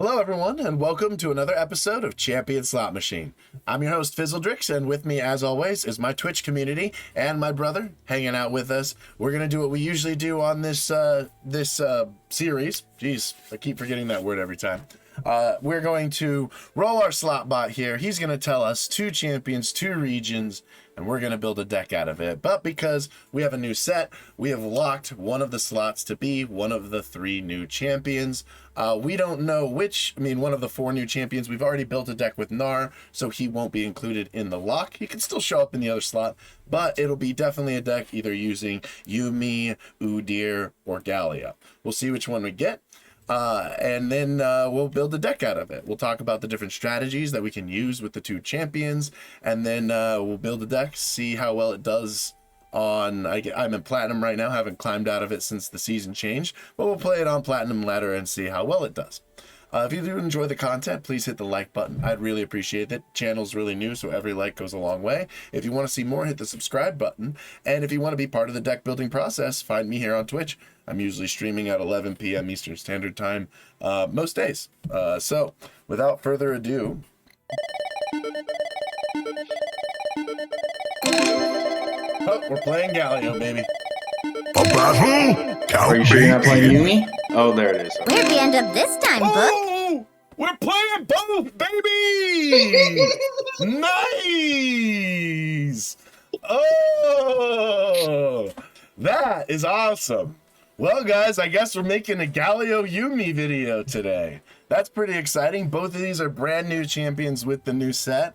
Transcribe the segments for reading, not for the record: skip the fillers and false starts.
Hello, everyone, and welcome to another episode of Champion Slot Machine. I'm your host, Fizzledrix, and with me, as always, is my Twitch community and my brother hanging out with us. We're going to do what we usually do on this series. Jeez, I keep forgetting that word every time. We're going to roll our slot bot here. He's going to tell us 2 champions, 2 regions, and we're going to build a deck out of it. But because we have a new set, we have locked one of the slots to be one of the 3 new champions. We don't know which, one of the 4 new champions. We've already built a deck with Gnar, so he won't be included in the lock. He can still show up in the other slot, but it'll be definitely a deck either using Yummi, Udyr, or Galio. We'll see which one we get. And then we'll build a deck out of it. We'll talk about the different strategies that we can use with the 2 champions, and then we'll build a deck, see how well it does on... I'm in Platinum right now, haven't climbed out of it since the season changed, but we'll play it on Platinum ladder and see how well it does. If you do enjoy the content, please hit the like button. I'd really appreciate it. Channel's really new, so every like goes a long way. If you want to see more, hit the subscribe button. And if you want to be part of the deck building process, find me here on Twitch. I'm usually streaming at 11 p.m. Eastern Standard Time most days. So, without further ado... Oh, we're playing Galio, baby. A battle? Are you sure you're not playing Yummi? Oh, there it is. Okay. Where'd we end up this time, Book? Oh, we're playing both, baby! Nice! Oh, that is awesome. Well, guys, I guess we're making a Galio Yummi video today. That's pretty exciting. Both of these are brand new champions with the new set.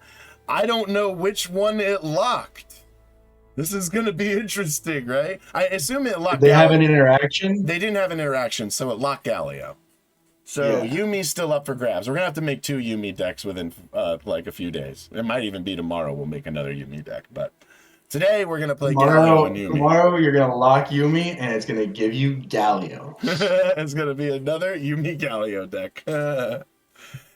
I don't know which one it locked. This is going to be interesting, right? I assume it locked Did they have Galio. an interaction? They didn't have an interaction, so it locked Galio. So yeah. Yumi's still up for grabs. We're going to have to make 2 Yummi decks within like a few days. It might even be tomorrow we'll make another Yummi deck. But today we're going to play Galio and Yummi. Tomorrow you're going to lock Yummi and it's going to give you Galio. It's going to be another Yummi Galio deck.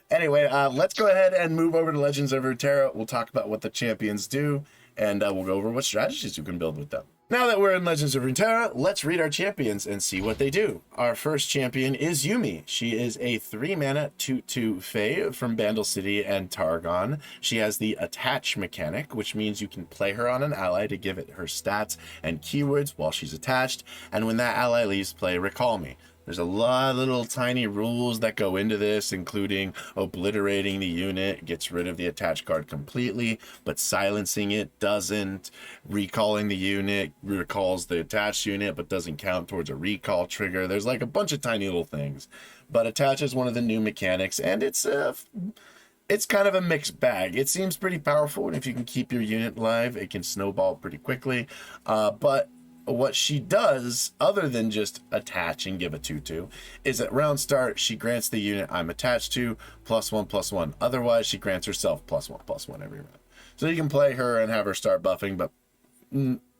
Anyway, let's go ahead and move over to Legends of Runeterra. We'll talk about what the champions do, and we'll go over what strategies you can build with them. Now that we're in Legends of Runeterra, let's read our champions and see what they do. Our first champion is Yummi. She is a 3-mana 2/2 Fae from Bandle City and Targon. She has the attach mechanic, which means you can play her on an ally to give it her stats and keywords while she's attached, and when that ally leaves play, recall me. There's a lot of little tiny rules that go into this, including obliterating the unit gets rid of the attached card completely, but silencing it doesn't. Recalling the unit recalls the attached unit, but doesn't count towards a recall trigger. There's like a bunch of tiny little things. But attach is one of the new mechanics, and it's kind of a mixed bag. It seems pretty powerful, and if you can keep your unit live, it can snowball pretty quickly. But what she does, other than just attach and give a 2/2, is at round start, she grants the unit I'm attached to +1/+1. Otherwise, she grants herself +1/+1 every round. So you can play her and have her start buffing, but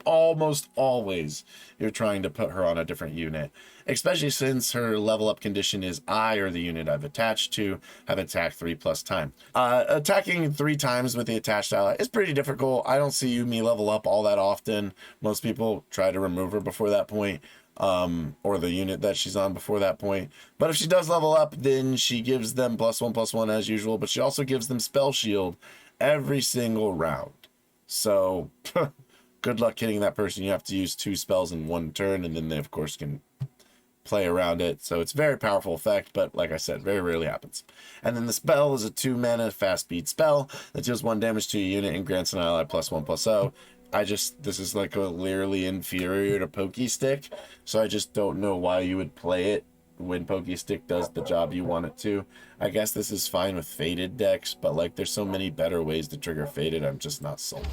almost always you're trying to put her on a different unit, especially since her level up condition is I or the unit I've attached to have attacked 3+ times. Attacking 3 times with the attached ally is pretty difficult. I don't see Yummi level up all that often. Most people try to remove her before that point, or the unit that she's on before that point. But if she does level up, then she gives them +1/+1 as usual, but she also gives them spell shield every single round. So good luck hitting that person. You have to use 2 spells in 1 turn, and then they, of course, can play around it. So it's a very powerful effect, but like I said, very rarely happens. And then the spell is a 2-mana fast speed spell that deals 1 damage to a unit and grants an ally +1/+0. This is like clearly inferior to Pokey Stick, so I just don't know why you would play it when Pokey Stick does the job you want it to. I guess this is fine with Faded decks, but like there's so many better ways to trigger Faded, I'm just not sold.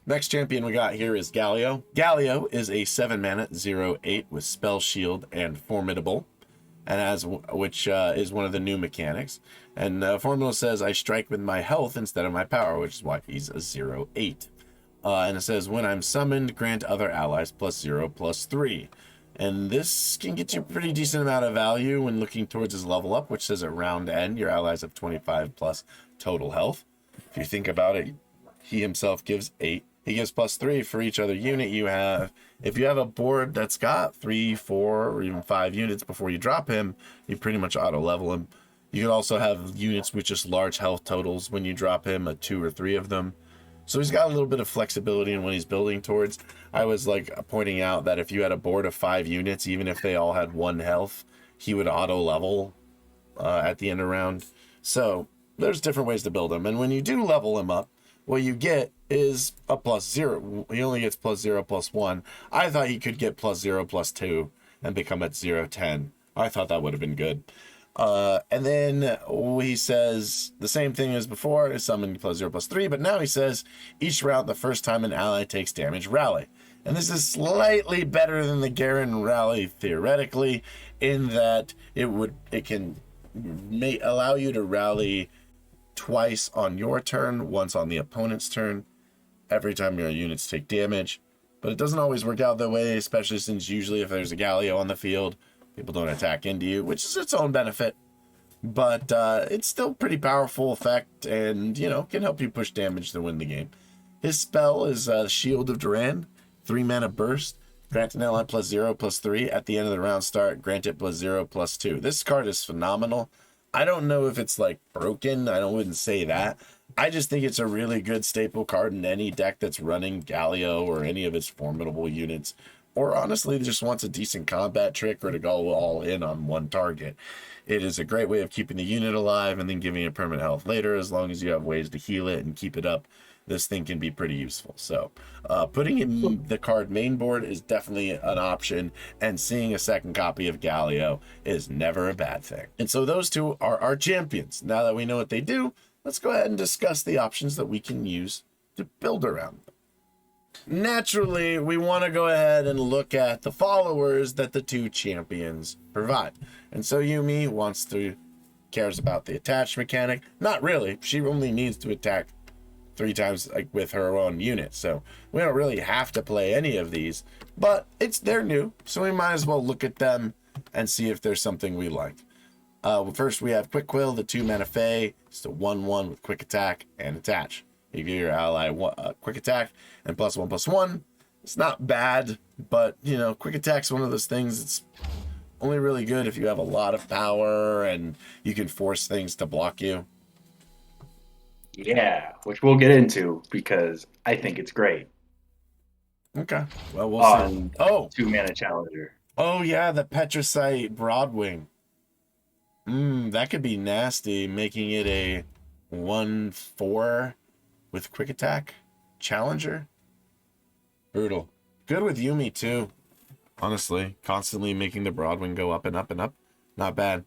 Next champion we got here is Galio. Galio is a 7-mana 0/8 with Spell Shield and Formidable, and which is one of the new mechanics. And Formidable says, I strike with my health instead of my power, which is why he's a 0/8. And it says, when I'm summoned, grant other allies +0/+3. And this can get you a pretty decent amount of value when looking towards his level up, which says at round end, your allies have 25+ total health. If you think about it, he himself gives 8. He gives +3 for each other unit you have. If you have a board that's got 3, 4, or even 5 units before you drop him, you pretty much auto level him. You can also have units with just large health totals when you drop him, 2 or 3 of them. So he's got a little bit of flexibility in what he's building towards. I was like pointing out that if you had a board of 5 units, even if they all had 1 health, he would auto level at the end of round. So there's different ways to build him. And when you do level him up, what you get is a +0. He only gets +0, +1. I thought he could get +0, +2 and become at 0, 10. I thought that would have been good. And then he says the same thing as before, summon +0, +3, but now he says each round the first time an ally takes damage, rally. And this is slightly better than the Garen rally theoretically, in that it can allow you to rally twice on your turn, once on the opponent's turn, every time your units take damage. But it doesn't always work out that way, especially since usually if there's a Galio on the field, people don't attack into you, which is its own benefit. But it's still pretty powerful effect and, can help you push damage to win the game. His spell is Shield of Duran, 3 mana burst. Grant an ally +0, +3. At the end of the round start, grant it +0, +2. This card is phenomenal. I don't know if it's like broken. I wouldn't say that. I just think it's a really good staple card in any deck that's running Galio or any of its formidable units. Or honestly, just wants a decent combat trick or to go all in on one target. It is a great way of keeping the unit alive and then giving it permanent health later, as long as you have ways to heal it and keep it up. This thing can be pretty useful. So putting in the card main board is definitely an option, and seeing a second copy of Galio is never a bad thing. And so those two are our champions. Now that we know what they do, let's go ahead and discuss the options that we can use to build around them. Naturally, we want to go ahead and look at the followers that the 2 champions provide. And so Yummi cares about the attach mechanic. Not really. She only needs to attack 3 times with her own unit. So we don't really have to play any of these, but they're new. So we might as well look at them and see if there's something we like. First, we have Quick Quill, the 2 mana Fae. It's a 1/1 with quick attack and attach. You give your ally quick attack and +1/+1. It's not bad, but quick attack's one of those things. It's only really good if you have a lot of power and you can force things to block you. Yeah, which we'll get into because I think it's great. Okay, well we'll see. Oh, 2 mana challenger. Oh yeah, the Petricite Broadwing. That could be nasty, making it a 1/4 with quick attack challenger. Brutal. Good with Yummi too. Honestly, constantly making the Broadwing go up and up and up. Not bad.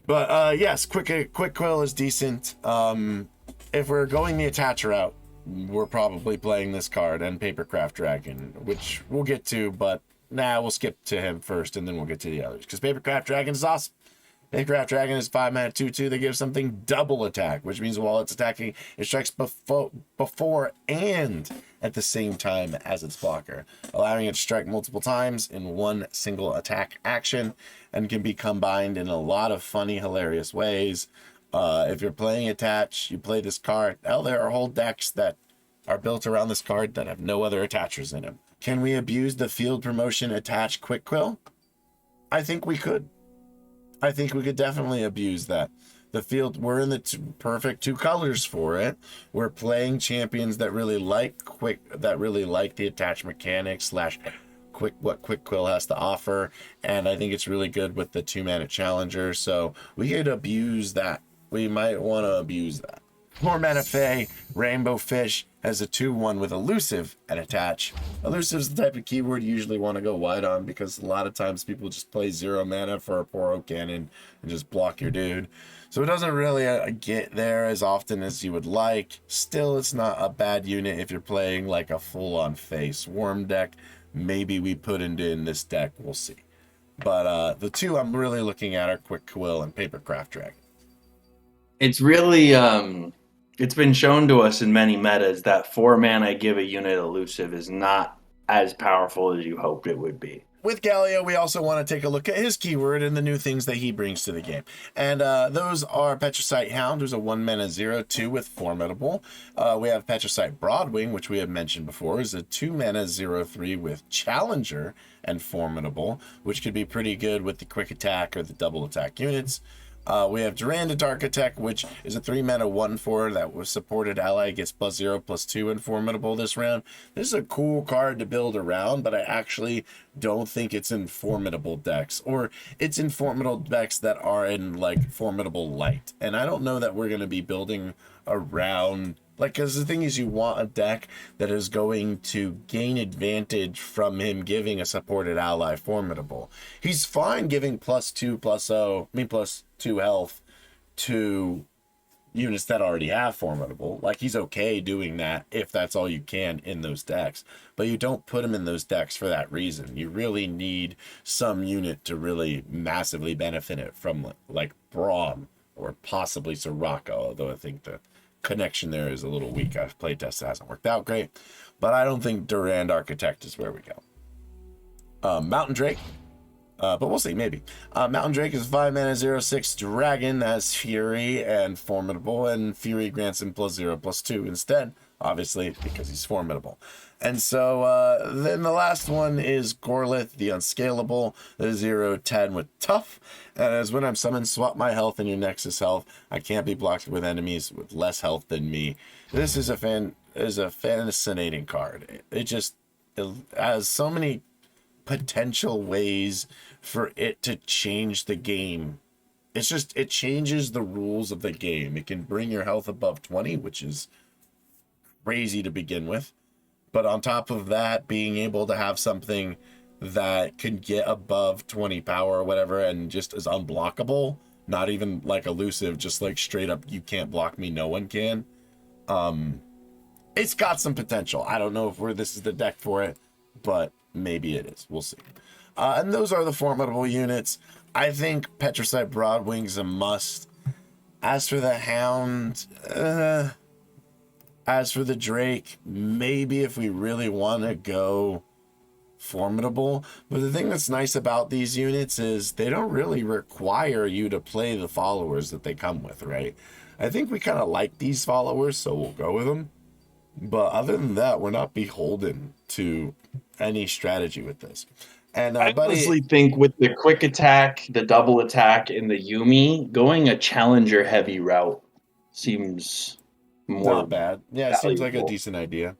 But yes, quick quill is decent. If we're going the attach route, we're probably playing this card and Papercraft Dragon, which we'll get to, but we'll skip to him first and then we'll get to the others, because Papercraft Dragon is awesome. Papercraft Dragon is 5 mana 2/2. They give something double attack, which means while it's attacking, it strikes before and at the same time as its blocker, allowing it to strike multiple times in one single attack action, and can be combined in a lot of funny, hilarious ways. If you're playing attach, you play this card. Hell, there are whole decks that are built around this card that have no other attachers in them. Can we abuse the field promotion attach Quick Quill? I think we could. I think we could definitely abuse that. The field, we're in the perfect 2 colors for it. We're playing champions that really like the attach mechanics / what Quick Quill has to offer, and I think it's really good with the 2 mana challenger. So we could abuse that. We might want to abuse that. 4 mana Fae, Rainbow Fish, has a 2/1 with elusive and attach. Elusive is the type of keyword you usually want to go wide on, because a lot of times people just play 0 mana for a Poro Cannon and just block your dude. So it doesn't really get there as often as you would like. Still, it's not a bad unit if you're playing like a full-on Fae Swarm deck. Maybe we put it in this deck, we'll see. But the 2 I'm really looking at are Quick Quill and Papercraft Dragon. It's really it's been shown to us in many metas that 4 mana give a unit elusive is not as powerful as you hoped it would be. With Galio, we also want to take a look at his keyword and the new things that he brings to the game. And those are Petricite Hound, who's a 1 mana 0/2 with Formidable. We have Petricite Broadwing, which we have mentioned before, is a 2 mana 0/3 with Challenger and Formidable, which could be pretty good with the quick attack or the double attack units. We have Durandant Architect, which is a 3-mana 1/4 that was supported ally, gets +0/+2 and formidable this round. This is a cool card to build around, but I actually don't think it's in formidable decks, or it's in formidable decks that are in like formidable light. And I don't know that we're going to be building around, like, because the thing is, you want a deck that is going to gain advantage from him giving a supported ally formidable. He's fine giving +2 health to units that already have formidable. Like, he's okay doing that if that's all you can in those decks. But you don't put him in those decks for that reason. You really need some unit to really massively benefit it from, like Braum or possibly Soraka, although I think the connection there is a little weak. I've played test, it hasn't worked out great, but I don't think Durand Architect is where we go. Mountain Drake, but we'll see, maybe. Mountain Drake is 5-mana 0/6 dragon that has Fury and formidable, and Fury grants him +0/+2 instead, obviously because he's formidable. And so then the last one is Gorlith the Unscalable, the 0/10 with tough. And as when I'm summoned, swap my health and your Nexus health. I can't be blocked with enemies with less health than me. This is a fascinating card. It has so many potential ways for it to change the game. It changes the rules of the game. It can bring your health above 20, which is crazy to begin with. But on top of that, being able to have something that can get above 20 power or whatever and just is unblockable, not even like elusive, just like straight up, you can't block me, no one can. It's got some potential. I don't know if this is the deck for it, but maybe it is. We'll see. And those are the formidable units. I think Petricite Broadwing's a must. As for the Hound, as for the Drake, maybe if we really want to go formidable. But the thing that's nice about these units is they don't really require you to play the followers that they come with, right? I think we kind of like these followers, so we'll go with them. But other than that, we're not beholden to any strategy with this. And I honestly think with the quick attack, the double attack, and the Yummi, going a challenger heavy route seems more not bad. Yeah, it seems like a decent idea.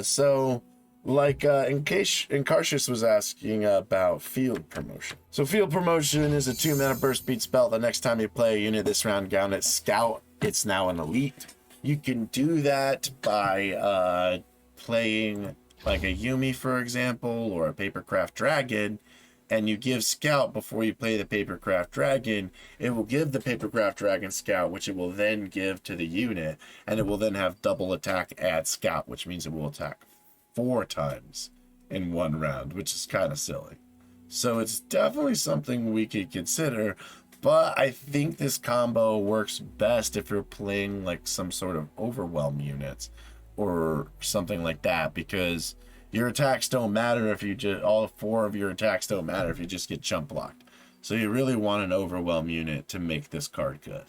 So like Incarcius was asking about field promotion. So field promotion is a 2-mana burst speed spell. The next time you play a unit this round down at Scout, it's now an elite. You can do that by playing like a Yummi, for example, or a Papercraft Dragon, and you give Scout before you play the Papercraft Dragon. It will give the Papercraft Dragon Scout, which it will then give to the unit, and it will then have double attack add Scout, which means it will attack 4 times in one round, which is kind of silly. So it's definitely something we could consider, but I think this combo works best if you're playing like some sort of overwhelm units or something like that, because your attacks don't matter if you just, all 4 of your attacks don't matter if you just get chump blocked. So you really want an overwhelm unit to make this card good.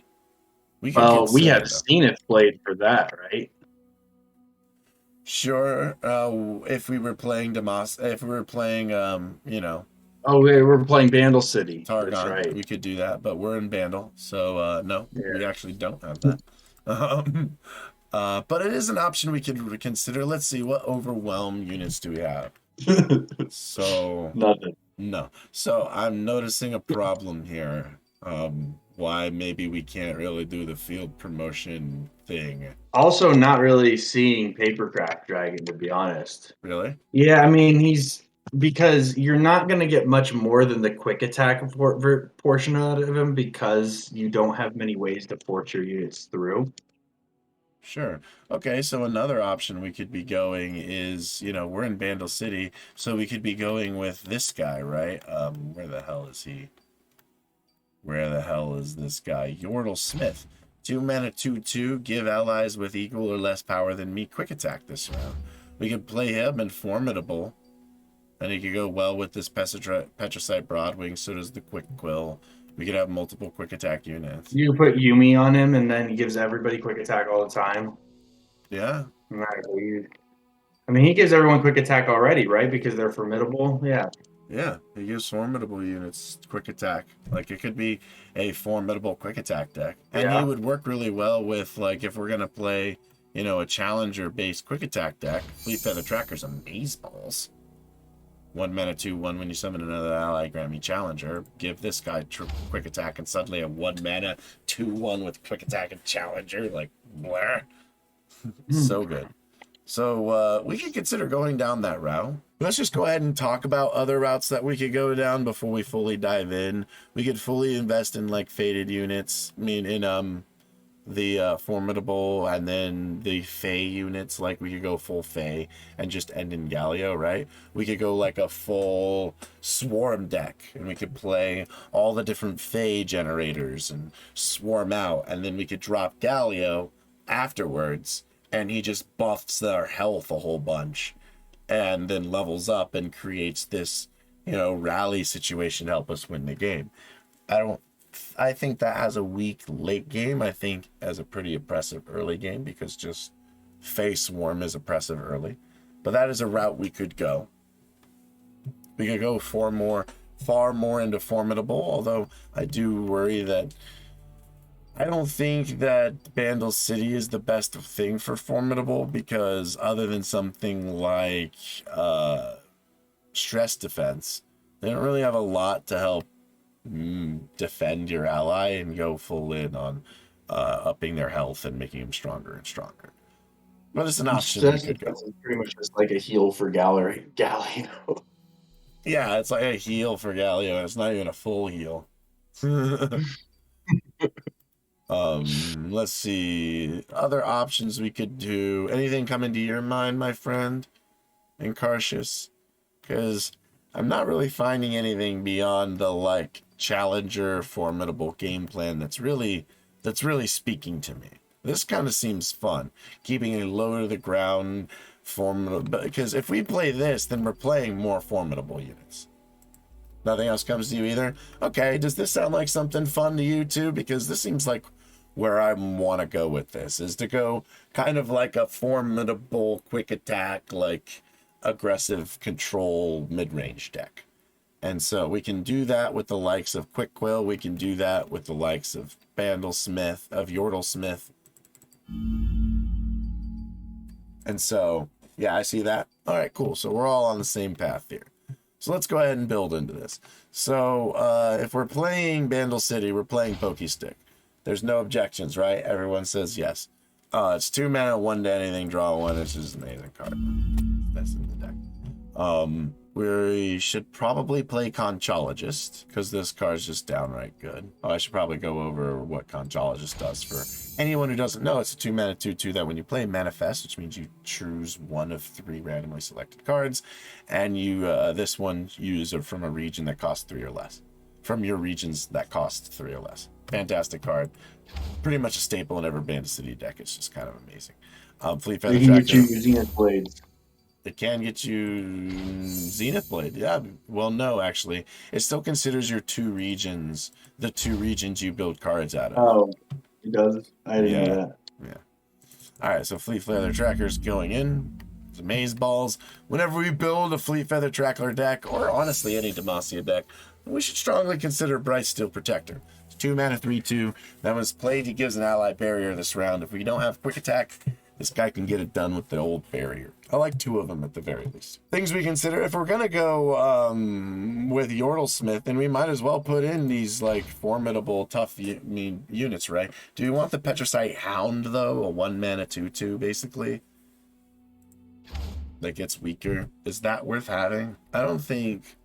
We have seen it played for that, right? Sure. If we were playing if we were playing, Oh, we're playing Bandle City. Targon, that's right. We could do that, but we're in Bandle, so no, we actually don't have that. But it is an option we could consider. Let's see, what overwhelm units do we have? So nothing. No. So I'm noticing a problem here. Why maybe we can't really do the field promotion thing. Also, not really seeing Papercraft Dragon, to be honest. Really? Yeah, I mean, because you're not going to get much more than the quick attack portion out of him, because you don't have many ways to force your units through. Sure. Okay, so another option we could be going is, we're in Bandle City, so we could be going with this guy, right? Where the hell is he? Where the hell is this guy? Yordle Smith. 2-mana 2/2, give allies with equal or less power than me quick attack this round. We could play him in Formidable, and he could go well with this Petricite Broadwing, so does the Quick Quill. We could have multiple quick attack units. You put Yummi on him, and then he gives everybody quick attack all the time. Yeah. I mean, he gives everyone quick attack already, right? Because they're formidable. Yeah. Yeah, it gives formidable units quick attack. Like, it could be a formidable quick attack deck. And Yeah. he would work really well with, like, if we're going to play, you know, a challenger-based quick attack deck. Fleet Feather Tracker's Amazeballs. 1 mana, 2/1. When you summon another ally, grant me challenger. Give this guy quick attack, and suddenly a 1 mana, 2/1 with quick attack and challenger. Like, blah. So good. So we could consider going down that route. Let's just go ahead and talk about other routes that we could go down before we fully dive in. We could fully invest in like faded units. I mean, in the formidable and then the Fey units. Like we could go full Fey and just end in Galio, right? We could go like a full swarm deck, and we could play all the different Fey generators and swarm out, and then we could drop Galio afterwards, and he just buffs their health a whole bunch and then levels up and creates this, you know, rally situation to help us win the game. I think that has a weak late game. I think as a pretty oppressive early game, because just Fey Swarm is oppressive early. But that is a route we could go. We could go far more into formidable, although I do worry that I don't think that Bandle City is the best thing for formidable, because other than something like stress defense, they don't really have a lot to help defend your ally and go full in on upping their health and making them stronger and stronger. But it's an option we could go. It's pretty much just like a heal for Galio. Yeah, it's like a heal for Galio. It's not even a full heal. Let's see. Other options we could do. Anything coming to your mind, my friend? Incarcius? Because I'm not really finding anything beyond the like challenger formidable game plan that's really speaking to me. This kind of seems fun. Keeping a low to the ground formidable, because if we play this, then we're playing more formidable units. Nothing else comes to you either? Okay, does this sound like something fun to you too? Because this seems like where I want to go with this, is to go kind of like a formidable quick attack, like aggressive control mid-range deck. And so we can do that with the likes of Quick Quill. We can do that with the likes of Bandlesmith, of Yordlesmith. And so, yeah, I see that. All right, cool. So we're all on the same path here. So let's go ahead and build into this. So if we're playing Bandle City, we're playing Pokestick. There's no objections, right? Everyone says yes. It's 2 mana, 1 to anything, draw 1. It's just an amazing card. That's in the deck. We should probably play Conchologist, because this card's just downright good. Oh, I should probably go over what Conchologist does for anyone who doesn't know. It's a 2 mana 2/2 that when you play Manifest, which means you choose 1 of 3 randomly selected cards, and you this one use it from a region that costs 3 or less. From your regions that cost 3 or less. Fantastic card. Pretty much a staple in every Bandit City deck. It's just kind of amazing. Fleet Feather You can Tracker. get you Zenith Blades. It can get you Zenith Blade. Yeah, well, no, actually. It still considers your 2 regions, the 2 regions you build cards out of. Oh, it does? I didn't know that. Yeah. All right, so Fleet Feather Tracker's going in. It's Amazeballs. Whenever we build a Fleet Feather Tracker deck, or honestly any Demacia deck, we should strongly consider Bright Steel Protector. It's 2 mana 3/2. That was played. He gives an ally barrier this round. If we don't have quick attack, this guy can get it done with the old barrier. I like 2 of them at the very least. Things we consider, if we're going to go with Yordlesmith, then we might as well put in these like formidable, tough units, right? Do you want the Petricite Hound, though? A 1 mana 2/2, basically? That gets weaker. Is that worth having? I don't think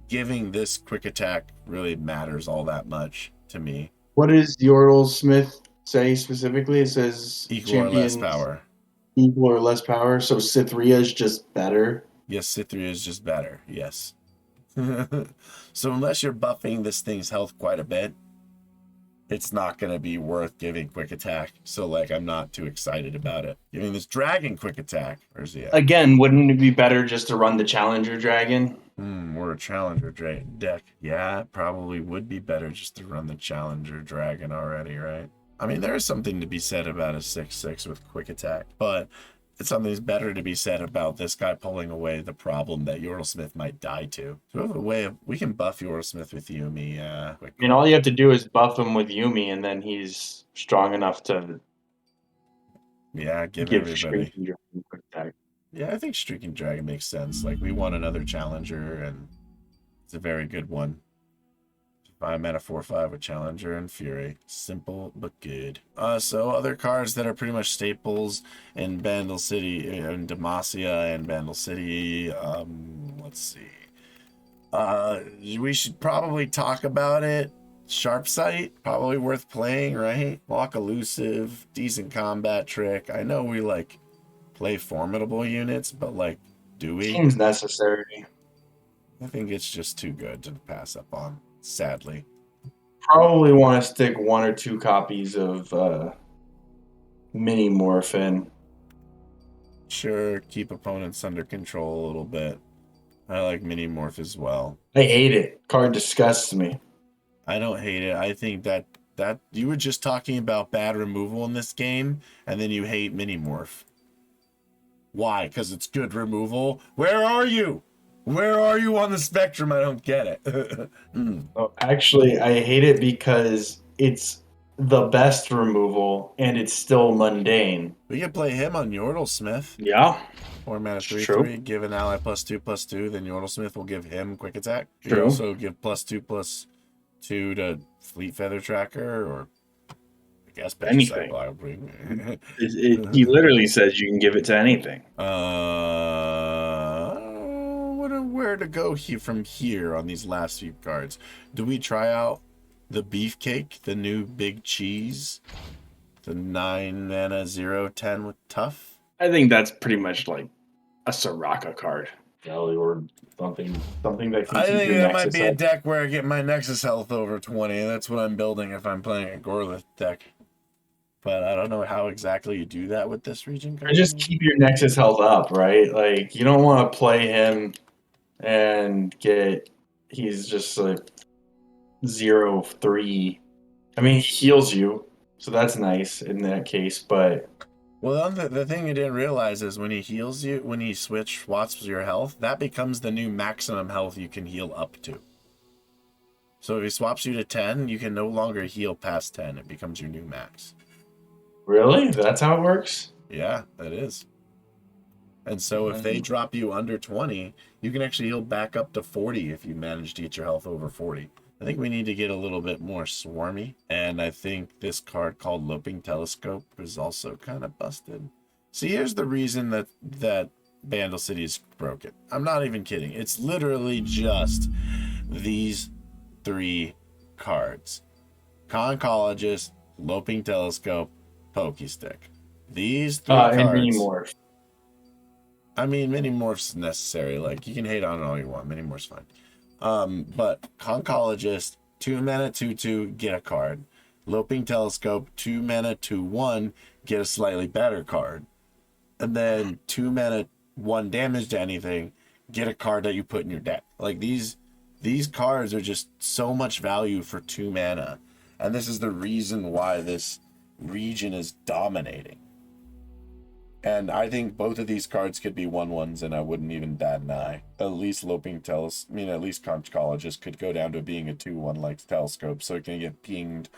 giving this quick attack really matters all that much to me. What does Yordlesmith say specifically? It says Equal or less power. Equal or less power. So Cytheria is just better. Yes, Cytheria is just better. Yes. So unless you're buffing this thing's health quite a bit, it's not going to be worth giving quick attack. So like, I'm not too excited about it. Giving this dragon quick attack. Where's he at? Again, wouldn't it be better just to run the Challenger Dragon? Or a Challenger deck. Yeah, it probably would be better just to run the Challenger Dragon already, right? I mean, there is something to be said about a 6/6 with quick attack, but something's better to be said about this guy pulling away the problem that Smith might die to. So we have a way of, we can buff Smith with Yumi. I mean, all you have to do is buff him with Yumi, and then he's strong enough to give everybody. Shrieking Dragon quick attack. Yeah, I think Streaking Dragon makes sense. Like, we want another challenger, and it's a very good one. 5 mana 4/5 with Challenger and Fury. Simple but good. So other cards that are pretty much staples in Bandle City, in Demacia and Bandle City. Let's see. We should probably talk about it. Sharp Sight, probably worth playing, right? Walk Elusive, decent combat trick. I know we like play formidable units, but like, do we? Seems necessary. I think it's just too good to pass up on. Sadly, probably want to stick 1 or 2 copies of Mini Morphin. Sure, keep opponents under control a little bit. I like Mini Morph as well. I hate it. Card disgusts me. I don't hate it. I think that you were just talking about bad removal in this game, and then you hate Mini Morph. Why? Because it's good removal? Where are you? Where are you on the spectrum? I don't get it. Oh, actually, I hate it because it's the best removal and it's still mundane. We can play him on Smith. Yeah. 4 mana 3/3. Give an ally +2/2. Then Smith will give him quick attack. You also give +2/2 to Fleet Feather Tracker, or I guess anything. He literally says you can give it to anything. Where to go from here on these last few cards? Do we try out the Beefcake, the new big cheese, the 9 mana 0/10 with tough? I think that's pretty much like a Soraka card, or something that can I keep think your that Nexus might be a health. deck where I get my Nexus health over 20. That's what I'm building if I'm playing a Gorlith deck. But I don't know how exactly you do that with this region card. Or just keep your Nexus health up, right? Like, you don't want to play him and he's just like 0/3. I mean, he heals you, so that's nice in that case, but... Well, the thing you didn't realize is when he heals you, when he swaps your health, that becomes the new maximum health you can heal up to. So if he swaps you to 10, you can no longer heal past 10. It becomes your new max. Really? That's how it works? Yeah, that is. And so if they drop you under 20, you can actually heal back up to 40 if you manage to get your health over 40. I think we need to get a little bit more swarmy. And I think this card called Loping Telescope is also kind of busted. See, here's the reason that Bandle City is broken. I'm not even kidding. It's literally just these 3 cards. Concologist, Loping Telescope, Pokestick. These 3 cards. And Mini Morph. I mean, Mini Morph's necessary. Like, you can hate on it all you want. Mini Morph's fine. But Concologist, 2 mana 2/2, get a card. Loping Telescope, 2 mana 2/1, get a slightly better card. And then 2 mana 1 damage to anything, get a card that you put in your deck. Like, these cards are just so much value for 2 mana. And this is the reason why this region is dominating. And I think both of these cards could be 1/1s, and I wouldn't even bat an eye. At least at least Conchologist could go down to being a 2/1 like Telescope, so it can get pinged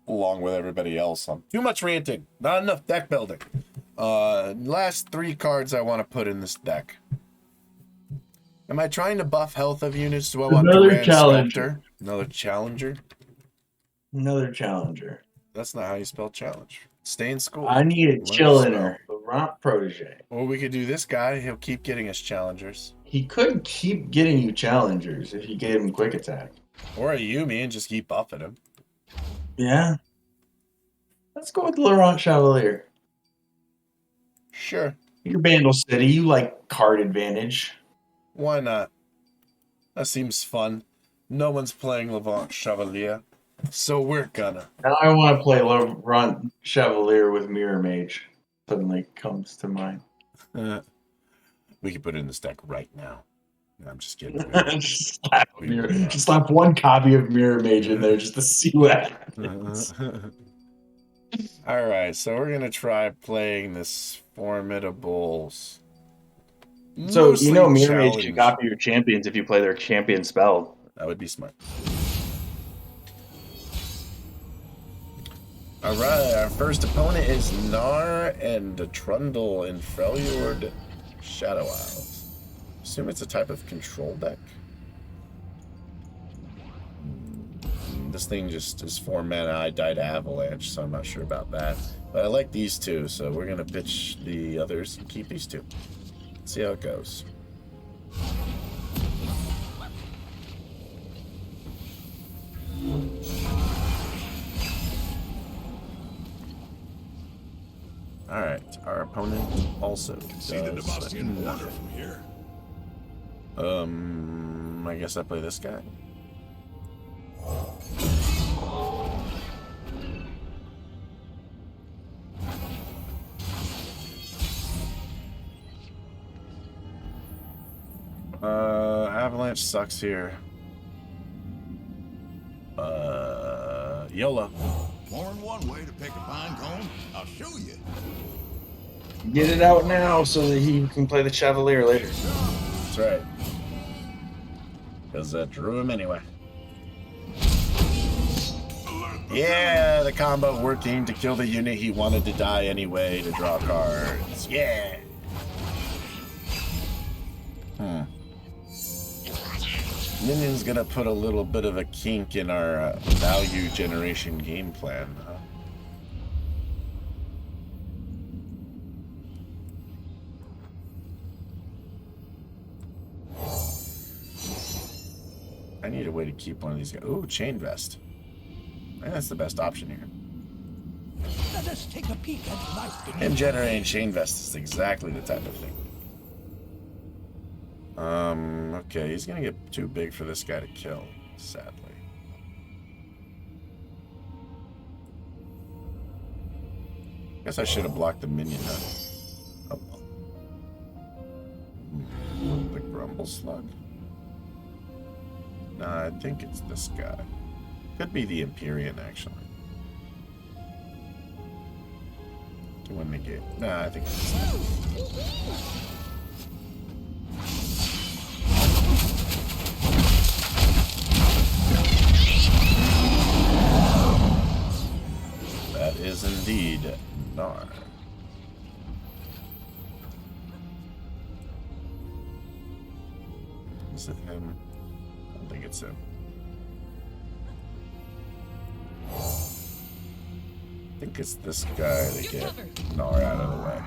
along with everybody else. Too much ranting, not enough deck building. Last 3 cards I want to put in this deck. Am I trying to buff health of units? Do I want Another challenger? Another challenger? Another challenger. That's not how you spell challenge. Stay in school. I need a chilliner. Laurent Protege. Or we could do this guy. He'll keep getting us challengers. He could keep getting you challengers if you gave him quick attack. Or a Yumi and just keep buffing him. Yeah. Let's go with Laurent Chevalier. Sure. You're Bandle City. You like card advantage. Why not? That seems fun. No one's playing Laurent Chevalier. So we're gonna. Now I want to play Laurent Chevalier with Mirror Mage. Suddenly comes to mind. We could put it in this deck right now. No, I'm just kidding. Just slap 1 copy of Mirror Mage in there just to see what happens. All right, so we're gonna try playing this Formidables. So, Mostly Mirror Mage can challenge. copy your champions if you play their champion spell. That would be smart. Alright, our first opponent is Gnar and Trundle in Freljord Shadow Isles. Assume it's a type of control deck. This thing just is 4 mana. I died Avalanche, so I'm not sure about that. But I like these two, so we're going to pitch the others and keep these two. See how it goes. Alright, our opponent also See the does Demastian water nothing. from here. I guess I play this guy. Avalanche sucks here. YOLO. More than one way to pick a pine cone. I'll show you. Get it out now so that he can play the Chevalier later. That's right. Because that drew him anyway. Yeah, the combo working to kill the unit he wanted to die anyway to draw cards. Yeah. Minion's gonna put a little bit of a kink in our value generation game plan. I need a way to keep one of these guys. Ooh, Chain Vest. I think that's the best option here. Let us take a peek at life beneath. Him generating Chain Vest is exactly the type of thing. Okay, he's gonna get too big for this guy to kill, sadly. Guess I should have blocked the minion, huh? Oh. The Grumble Slug? Nah, I think it's this guy. Could be the Empyrean, actually. To win the game. Nah, I think it's this guy. That is indeed Gnar. Is it him? I don't think it's him. I think it's this guy to get Gnar out of the way.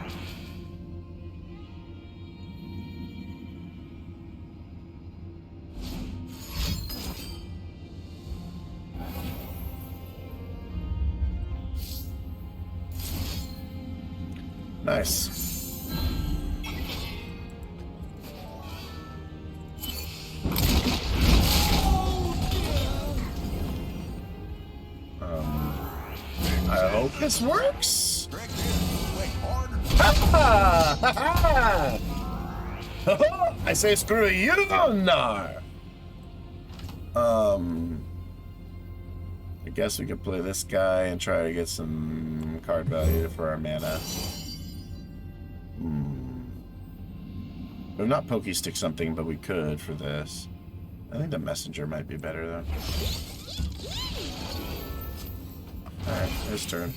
Nice. I hope this works. I say screw you, Gnar. I guess we could play this guy and try to get some card value for our mana. We've not pokey stick something, but we could for this. I think the messenger might be better though. Alright, his turn.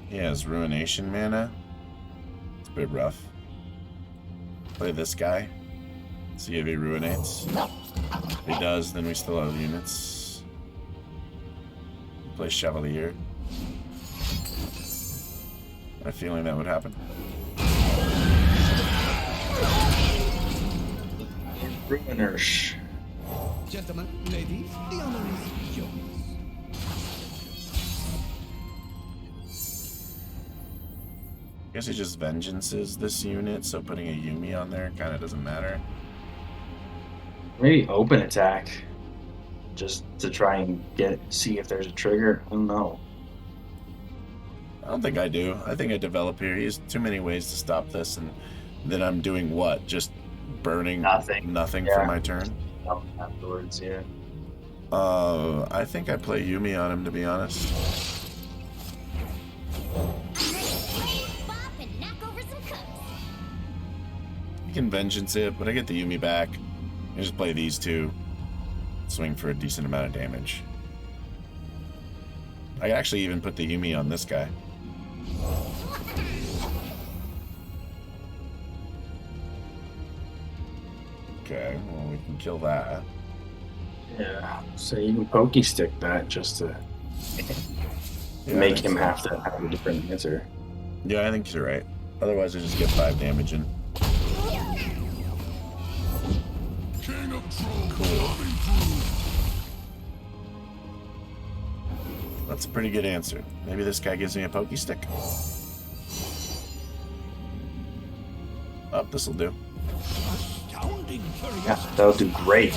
He has Ruination mana. It's a bit rough. Play this guy. See if he ruinates. If he does, then we still have units. Play Chevalier. I have a feeling that would happen. Ruiners. Gentlemen, ladies, the honor is yours. I guess he just vengeances this unit, so putting a Yummi on there kind of doesn't matter. Maybe open attack. Just to try and see if there's a trigger. I don't know. I don't think I do. I think I develop here. He has too many ways to stop this, and then I'm doing what? Just burning Nothing. for Yeah. my turn? Afterwards, yeah. I think I play Yummi on him, to be honest. You can Vengeance it, but I get the Yummi back. I just play these two. Swing for a decent amount of damage. I can actually even put the Yummi on this guy. Okay, well, we can kill that. Yeah, so you can pokey stick that just to Yeah, make I think him so. have to have a different answer. Yeah, I think you're right. Otherwise, I just get 5 damage in. King of trolls Cool. coming through. That's a pretty good answer. Maybe this guy gives me a pokey stick. Oh, this'll do. Astounding curiosity. Yeah, that'll do great.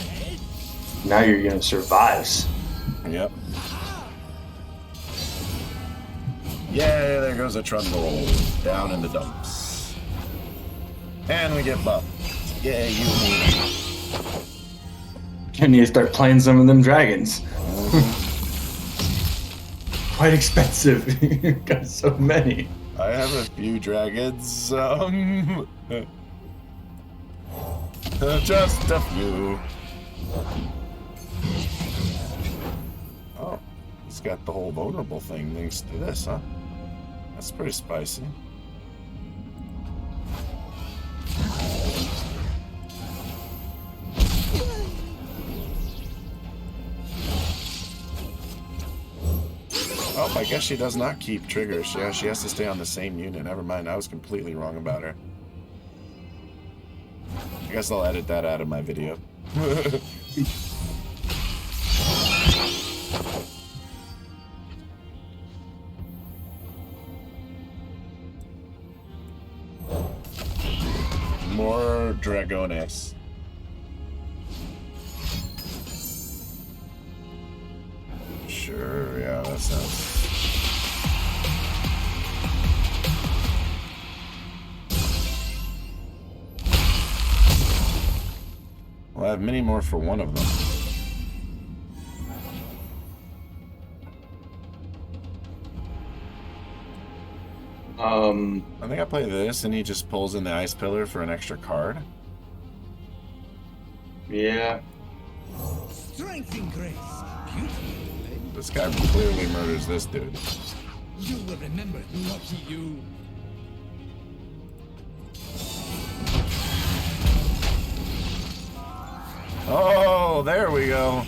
Now your unit survives. Yep. Yeah, there goes a trundle down in the dumps. And we get buffed. Yeah, you mean. You need to start playing some of them dragons. Quite expensive. You've got so many. I have a few dragons. Just a few. Oh, he's got the whole vulnerable thing thanks to this, huh? That's pretty spicy. Oh, I guess she does not keep triggers. Yeah, she has to stay on the same unit. Never mind, I was completely wrong about her. I guess I'll edit that out of my video. More dragones. Sure, yeah, that sounds... Well, I have many more for one of them. I think I play this, and he just pulls in the Ice Pillar for an extra card. Yeah. Strength and grace. Beautiful. This guy clearly murders this dude. You will remember, lucky you. Oh, there we go.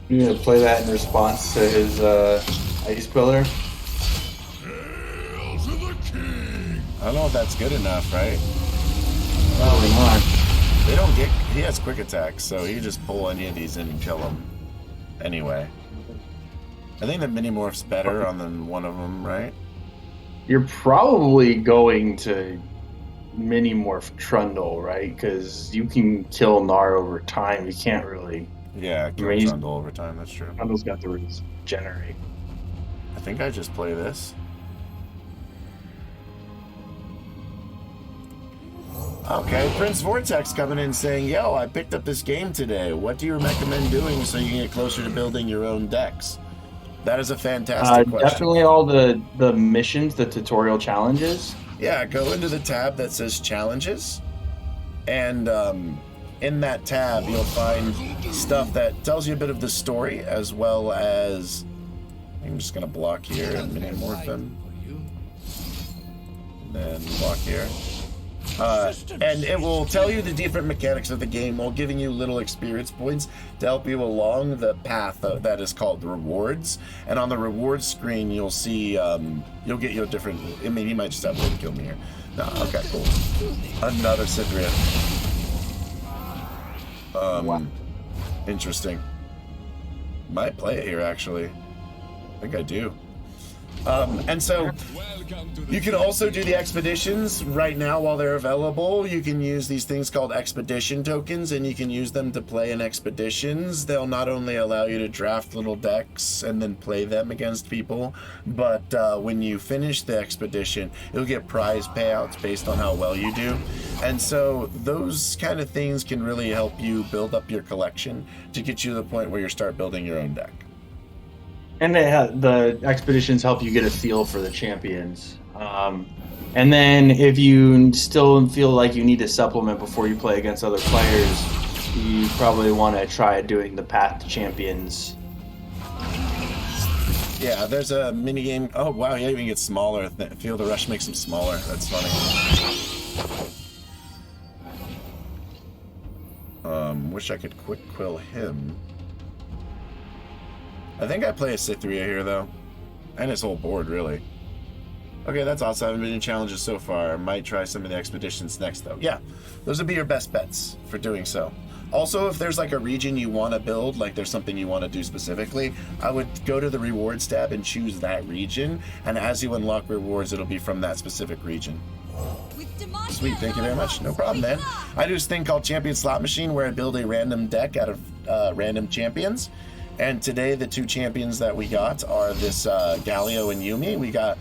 You need to play that in response to his ice pillar. Hail to the king. I don't know if that's good enough, right? Oh, come on. They don't get... He has quick attacks, so you just pull any of these in and kill them. Anyway. I think the Minimorph's better on than one of them, right? You're probably going to mini-morph Trundle, right? Because you can kill Gnar over time. You can't really... Yeah, kill Raise- Trundle over time, that's true. Trundle's got the regenerate. I think I just play this. Okay, Prince Vortex coming in saying, yo, I picked up this game today. What do you recommend doing so you can get closer to building your own decks? That is a fantastic question. Definitely all the missions, the tutorial challenges. Yeah, go into the tab that says challenges. And in that tab, you'll find stuff that tells you a bit of the story, as well as... I'm just going to block here and mini-morph him. And then block here. And it will tell you the different mechanics of the game while giving you little experience points to help you along the path that is called the rewards. And on the rewards screen, you'll see, you'll get your different... I mean, he might just have to kill me here. No, okay, cool. Another Cyprian. Wow. Interesting. Might play it here, actually. I think I do. And so you can also do the expeditions right now while they're available. You can use these things called expedition tokens, and you can use them to play in expeditions. They'll not only allow you to draft little decks and then play them against people, but when you finish the expedition, you'll get prize payouts based on how well you do. And so those kind of things can really help you build up your collection to get you to the point where you start building your own deck. And the expeditions help you get a feel for the champions. And then if you still feel like you need to supplement before you play against other players, you probably want to try doing the Path to Champions. Yeah, there's a mini game. Oh wow, yeah, even gets smaller. Field of Rush makes them smaller. That's funny. Wish I could quick quill him. I think I play a Cytheria here though, and his whole board really. Okay, that's awesome. I haven't been in challenges so far. I might try some of the expeditions next though. Yeah, those would be your best bets for doing so. Also, if there's like a region you want to build, like there's something you want to do specifically, I would go to the rewards tab and choose that region, and as you unlock rewards, it'll be from that specific region. Sweet, thank you very much. No problem, man. I do this thing called Champion Slot Machine where I build a random deck out of random champions. And today the two champions that we got are this Galio and Yummi. We got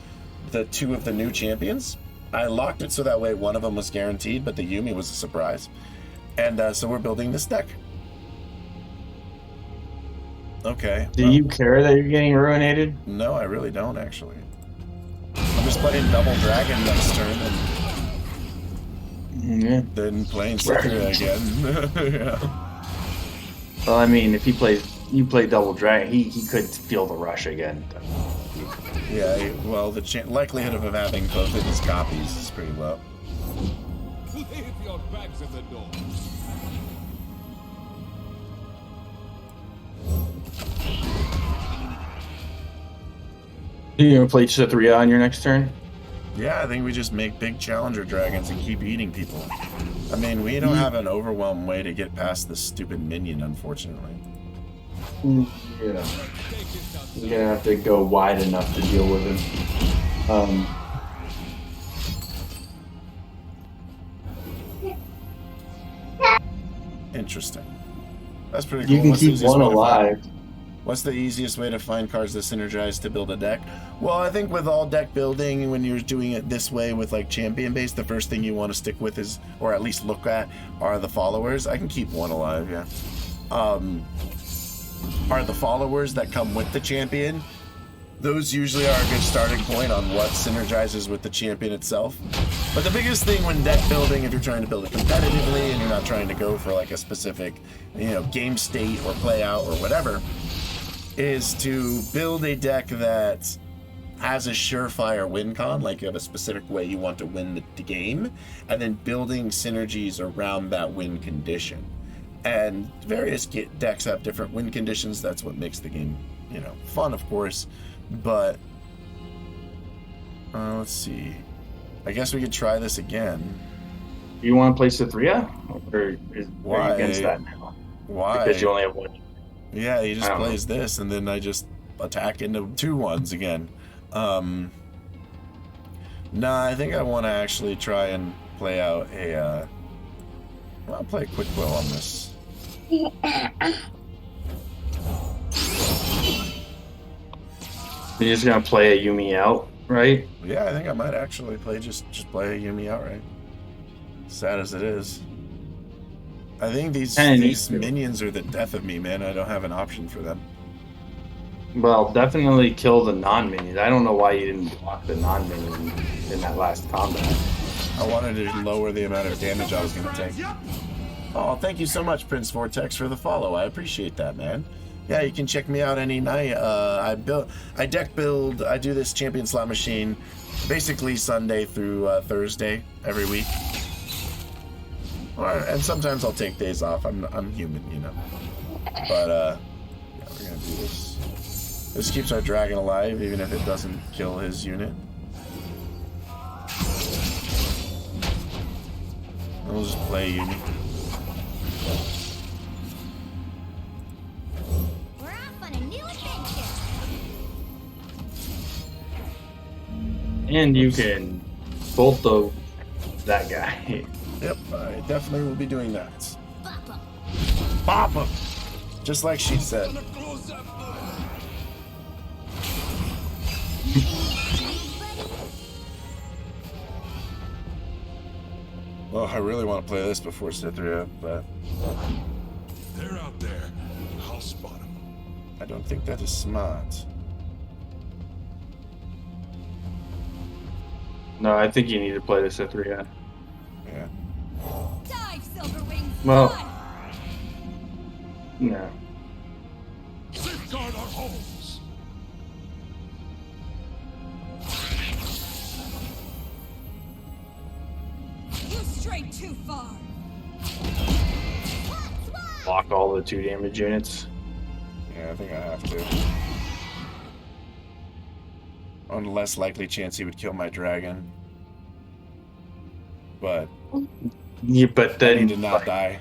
the two of the new champions. I locked it so that way one of them was guaranteed, but the Yummi was a surprise. And so we're building this deck. Okay. Do you care that you're getting ruinated? No, I really don't, actually. I'm just playing Double Dragon next turn and then playing Cytheria again. Yeah. Well, I mean, if you play Double Dragon, he could feel the rush again. Yeah, well, the likelihood of him having both of his copies is pretty low. Leave your bags at the door. You gonna play Cytheria on your next turn? Yeah, I think we just make big challenger dragons and keep eating people. I mean, we don't have an overwhelmed way to get past this stupid minion, unfortunately. Yeah. You're gonna have to go wide enough to deal with him. Interesting. That's pretty cool. You can keep one alive. What's the easiest way to find cards that synergize to build a deck? Well, I think with all deck building, when you're doing it this way with like champion base, the first thing you want to stick with is, or at least look at, are the followers. I can keep one alive, yeah. Are the followers that come with the champion. Those usually are a good starting point on what synergizes with the champion itself. But the biggest thing when deck building, if you're trying to build it competitively and you're not trying to go for like a specific, game state or play out or whatever, is to build a deck that has a surefire win con, like you have a specific way you want to win the game, and then building synergies around that win condition. And various decks have different win conditions. That's what makes the game, fun, of course. But let's see. I guess we could try this again. Do you want to play Cytheria? Or are Why? you against that now? Why? Because you only have one. Yeah, he just plays this, and then I just attack into 2/1s again. Nah, I think I want to actually try and play out a. I'll play a quick will on this. You're just gonna play a Yummi out, right? Yeah, I think I might actually play just play a Yummi outright. Sad as it is. I think these minions are the death of me, man. I don't have an option for them. Well, definitely kill the non-minions. I don't know why you didn't block the non-minion in that last combat. I wanted to lower the amount of damage I was going to take. Oh, thank you so much, Prince Vortex, for the follow. I appreciate that, man. Yeah, you can check me out any night. I deck build. I do this Champion Slot Machine basically Sunday through Thursday every week. And sometimes I'll take days off. I'm human, But yeah, we're gonna do this. This keeps our dragon alive, even if it doesn't kill his unit. We'll just play Yummi. We're off on a new adventure. And you can bolt that guy. Yep, I definitely will be doing that. Bop him! Just like she said. Well, I really want to play this before Cythria, but They're out there. I'll spot them. I don't think that is smart. No, I think you need to play the Cythria. Yeah. Dive, Silverwings! Well- dive! No. Safeguard our homes. You strayed too far. Block all the 2 damage units. Yeah, I think I have to. On the less likely chance he would kill my dragon. But Yeah, but I then need to not die.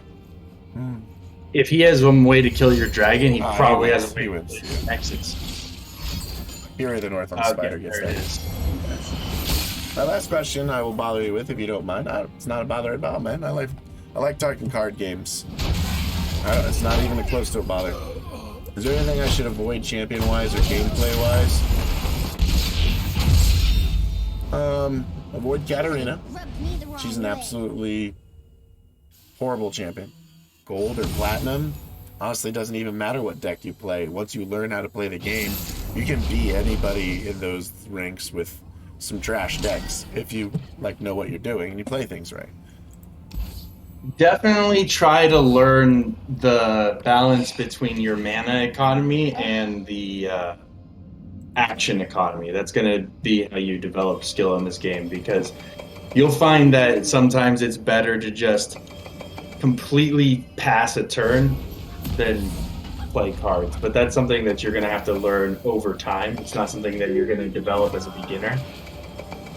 if he has one way to kill your dragon, he Ah, probably he has wins, a way he to wins, kill yeah. your Nexus. Fury of the North on the Spider gets there it that. is. My last question I will bother you with if you don't mind. It's not a bother at all, man. I like talking card games. It's not even close to a bother. Is there anything I should avoid champion-wise or gameplay-wise? Avoid Katarina. She's an absolutely horrible champion. Gold or platinum, honestly, doesn't even matter what deck you play. Once you learn how to play the game, you can beat anybody in those ranks with some trash decks if you know what you're doing and you play things right. Definitely try to learn the balance between your mana economy and the action economy. That's going to be how you develop skill in this game, because you'll find that sometimes it's better to just completely pass a turn than play cards. But that's something that you're going to have to learn over time. It's not something that you're going to develop as a beginner.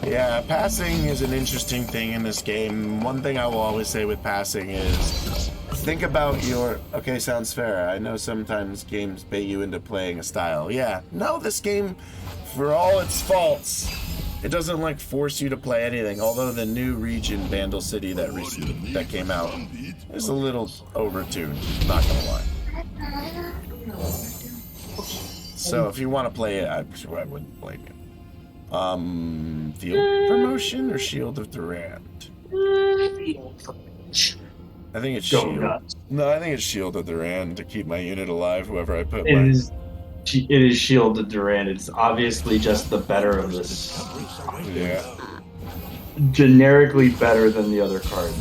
Yeah, passing is an interesting thing in this game. One thing I will always say with passing is think about your... Okay, sounds fair. I know sometimes games bait you into playing a style. Yeah, no, this game, for all its faults, it doesn't force you to play anything. Although the new region, Vandal City, that came out, is a little overtuned, not gonna lie. So if you want to play it, I wouldn't blame you. Field promotion or Shield of Durand? I think it's Go Shield. nuts. No, I think it's Shield of Durand to keep my unit alive, whoever I put It my... is Shield of Durand. It's obviously just the better of this. Yeah. Generically better than the other cards.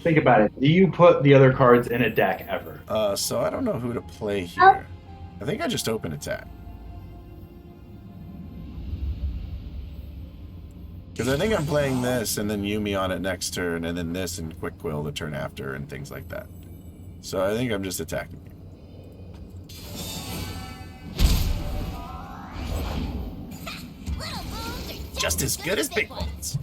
Think about it. Do you put the other cards in a deck ever? So I don't know who to play here. I think I just open attack. Because I think I'm playing this and then Yummi on it next turn, and then this and Quick Quill the turn after, and things like that. So I think I'm just attacking you. Just as good as big ones.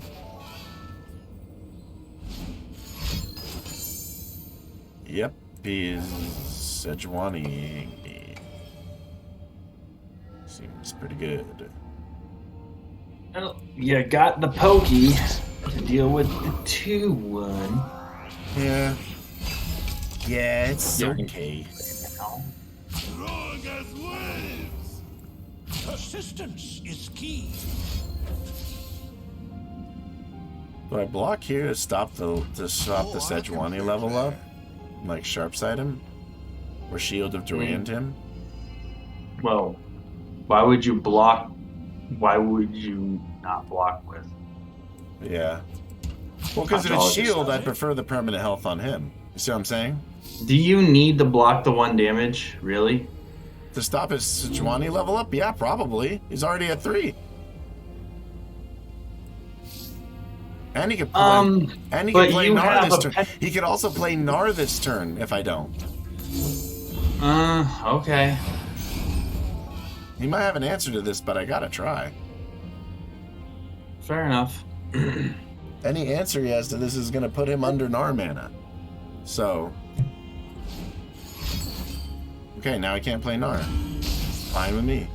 Yep, he is Sejuani. Seems pretty good. Well, you got the pokey to deal with the 2-1. Yeah. Yeah, it's okay. Strong as waves. Persistence is key. Do I block here to stop the Sejuani level up? Sharp side him? Or Shield of Durand him? Well, why would you block? Why would you not block with? Yeah. Well, because if it's Shield, I'd prefer the permanent health on him. You see what I'm saying? Do you need to block the 1 damage? Really? To stop his Sejuani level up? Yeah, probably. He's already at 3. And he could play, play you Gnar have this a turn. pet- He could also play Gnar this turn if I don't. Okay. He might have an answer to this, but I gotta try. Fair enough. Any answer he has to this is gonna put him under Gnar mana. So... Okay, now I can't play Gnar. Fine with me.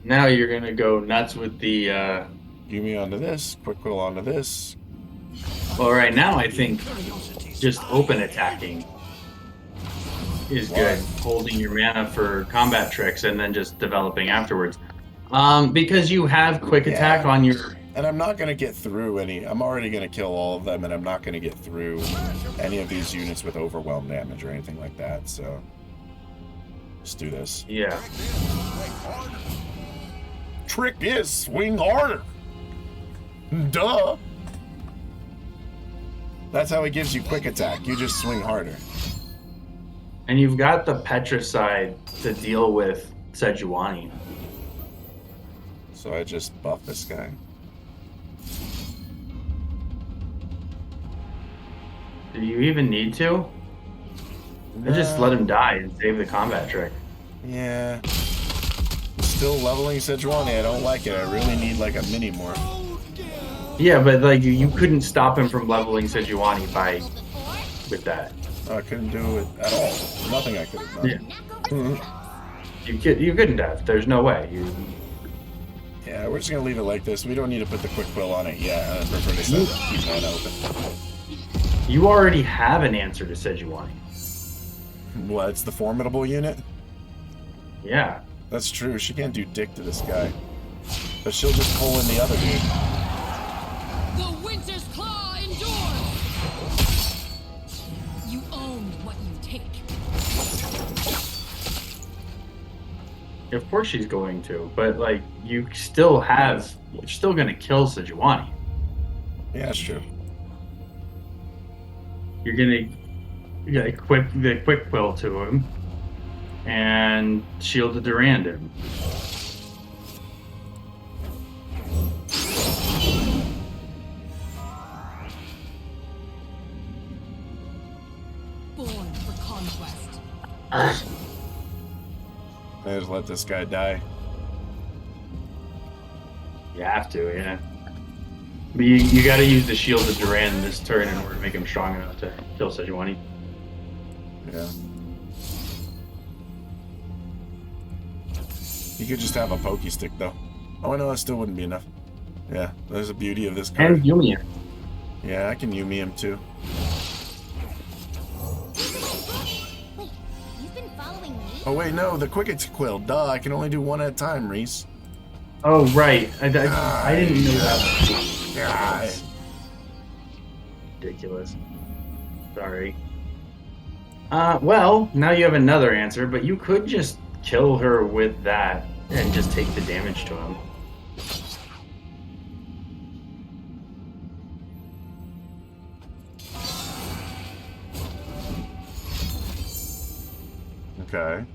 Now you're gonna go nuts with the. Yummi onto this, quick quill onto this. Well, right now I think just open attacking is good. Holding your mana for combat tricks and then just developing afterwards. Because you have quick attack on your. And I'm not going to get through any. I'm already going to kill all of them, and I'm not going to get through any of these units with overwhelm damage or anything like that, so. Let's do this. Yeah. Trick is swing harder. Duh. That's how he gives you quick attack. You just swing harder. And you've got the Petricide to deal with Sejuani. So I just buff this guy. Do you even need to? I just let him die and save the combat trick. Yeah. Still leveling Sejuani. I don't like it. I really need like a mini morph. Yeah, but like you couldn't stop him from leveling Sejuani with that. I couldn't do it at all. Nothing I could have done. Yeah. You couldn't have. There's no way. Yeah, we're just gonna leave it like this. We don't need to put the quick quill on it yet. I prefer to keep that open. You already have an answer to Sejuani. What? It's the formidable unit? Yeah. That's true. She can't do dick to this guy. But she'll just pull in the other dude. The Winter's Claw endures. You own what you take. Of course she's going to, but like you're still gonna kill Sejuani. Yeah, that's true. You're gonna equip the quick quill to him and shield the Durand him. Born for conquest. I just let this guy die. You have to, yeah. But you gotta use the shield of Durand this turn in order to make him strong enough to kill Sejuani. Yeah. You could just have a pokey stick though. Oh no, that still wouldn't be enough. Yeah, there's the beauty of this card. And Yummi. Yeah, I can Yummi him too. Wait, you've been following me? Oh wait, no, the quick quill. Duh, I can only do one at a time, Reese. Oh right, I didn't know that. God. Ridiculous. Sorry. Well, now you have another answer, but you could just kill her with that and just take the damage to him. Okay.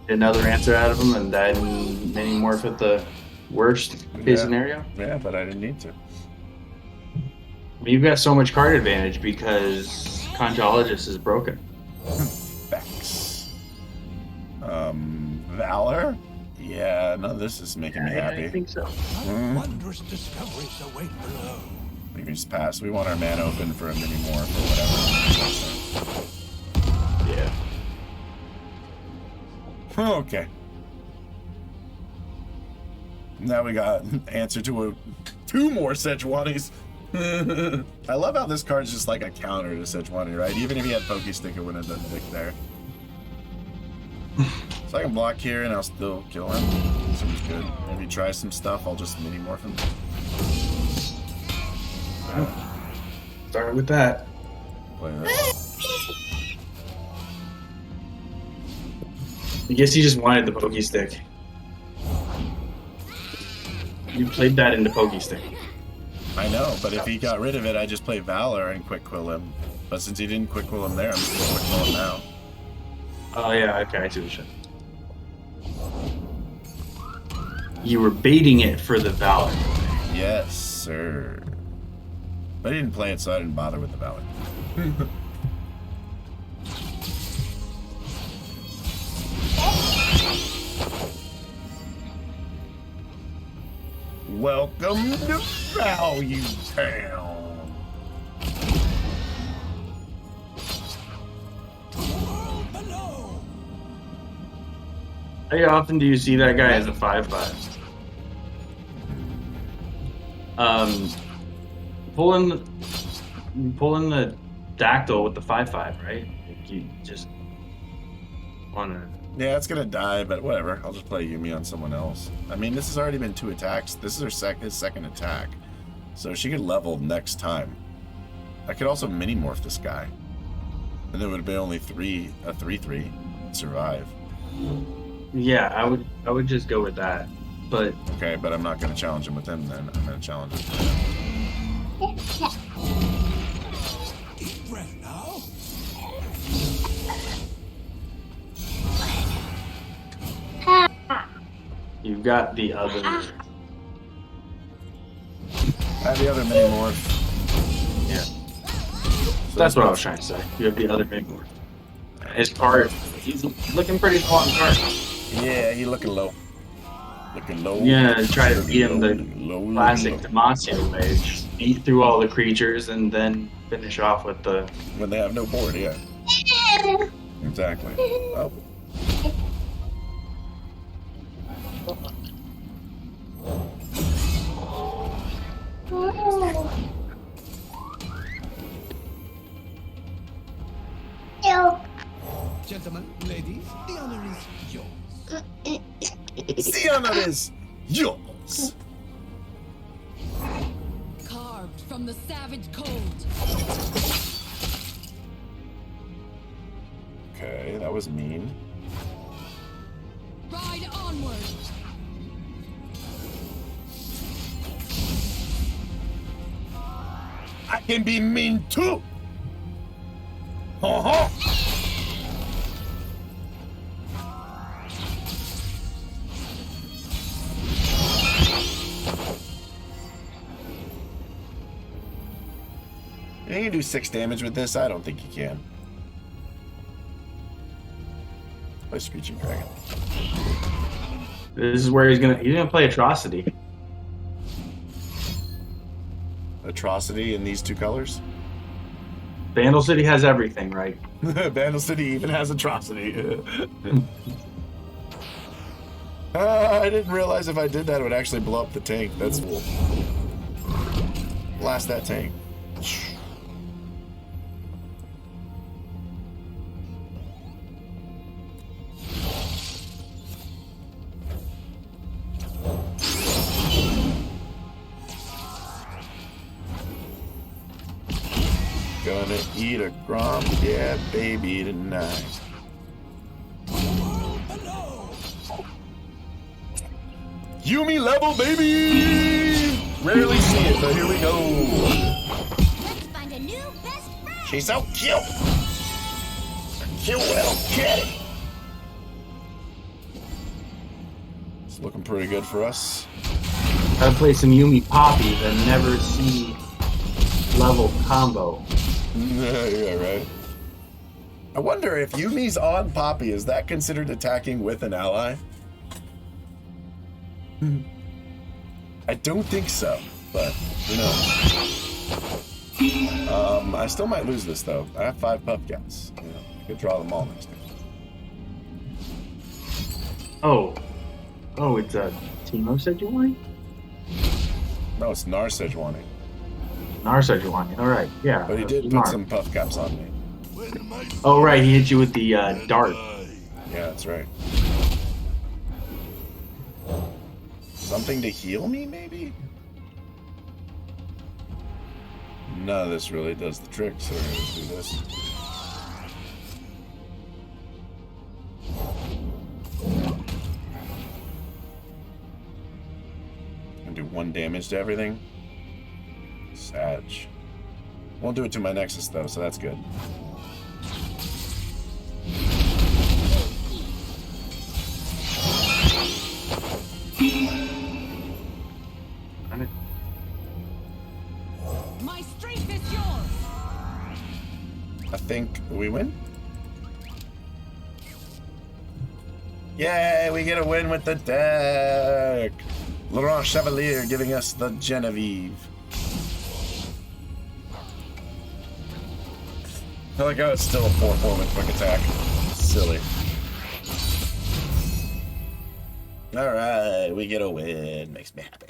Another answer out of him, and then many more at the worst case scenario. Yeah, but I didn't need to. I mean, you've got so much card advantage because Conjologist is broken. Facts. Valor? Yeah, no, this is making me happy. I think so. Wondrous discoveries await below. We can just pass. We want our man open for a mini more or whatever. Yeah. Okay. Now we got answer to two more Sejuanis. I love how this card's just like a counter to Sejuani, right? Even if he had Pokestick, it wouldn't have done dick there. So I can block here and I'll still kill him. Seems good. Maybe try some stuff. I'll just mini morph him. Start with that. Play that. I guess he just wanted the Pokestick. You played that into Pokestick. I know, but if he got rid of it, I just play Valor and quick quill him. But since he didn't quick quill him there, I'm just gonna quick quill him now. Oh yeah, okay, I see the shit. You were baiting it for the Valor. Yes, sir. But he didn't play it, so I didn't bother with the Valor. Welcome to Value Town. How often do you see that guy as a 5/5? Pulling the Dactyl with the 5/5, right? Like you just wanna. Yeah, it's gonna die, but whatever. I'll just play Yumi on someone else. I mean, this has already been 2 attacks. This is his second attack, so she could level next time. I could also mini morph this guy, and it would be only 3/3 survive. Yeah, I would just go with that. But Okay, but I'm not gonna challenge him with him then. I'm gonna challenge him. Deep breath now. you've got the other. I have the other mini morph. Yeah. That's what I was trying to say. You have the other big one. His card, he's looking pretty low on card. Yeah, he looking low. Looking low. Yeah, try to beat him the low, classic low. Demacia way. Beat through all the creatures and then finish off with the. When they have no board, yeah. Exactly. Oh. Gentlemen, ladies, the honor is yours. The honor is yours. Carved from the savage cold. Okay, that was mean. Ride onward. I can be mean too. Uh-huh. You can do 6 damage with this? I don't think you can. Play Screeching Dragon. This is where he's gonna play Atrocity. Atrocity in these 2 colors? Vandal City has everything, right? Vandal City even has Atrocity. I didn't realize if I did that, it would actually blow up the tank. That's cool. Blast that tank. Gonna eat a Grom, yeah, baby, tonight. Yumi level, baby! Rarely see it, but here we go. Let's find a new best friend. She's so cute. Cute little kitty. It's looking pretty good for us. Gotta play some Yumi Poppy, the never see level combo. Yeah, right. I wonder if Yumi's on Poppy, is that considered attacking with an ally? I don't think so, but who knows? I still might lose this though. I have 5 puff gas. You know, I could draw them all next time. Oh, it's Timo Sejuani? No, it's Nar Sejuani. Nar Sejuani. All right, yeah. But he did Nar. put some puff caps on me. Oh right, he hit you with the dart. Yeah, that's right. Something to heal me, maybe? None of this really does the trick, so we're gonna do this. And do 1 damage to everything. Sag. Won't do it to my Nexus though, so that's good. My strength is yours. I think we win. Yay, we get a win with the deck. Laurent Chevalier giving us the Genevieve. I like how it's still a 4/4 with quick attack. Silly. All right, we get a win. Makes me happy.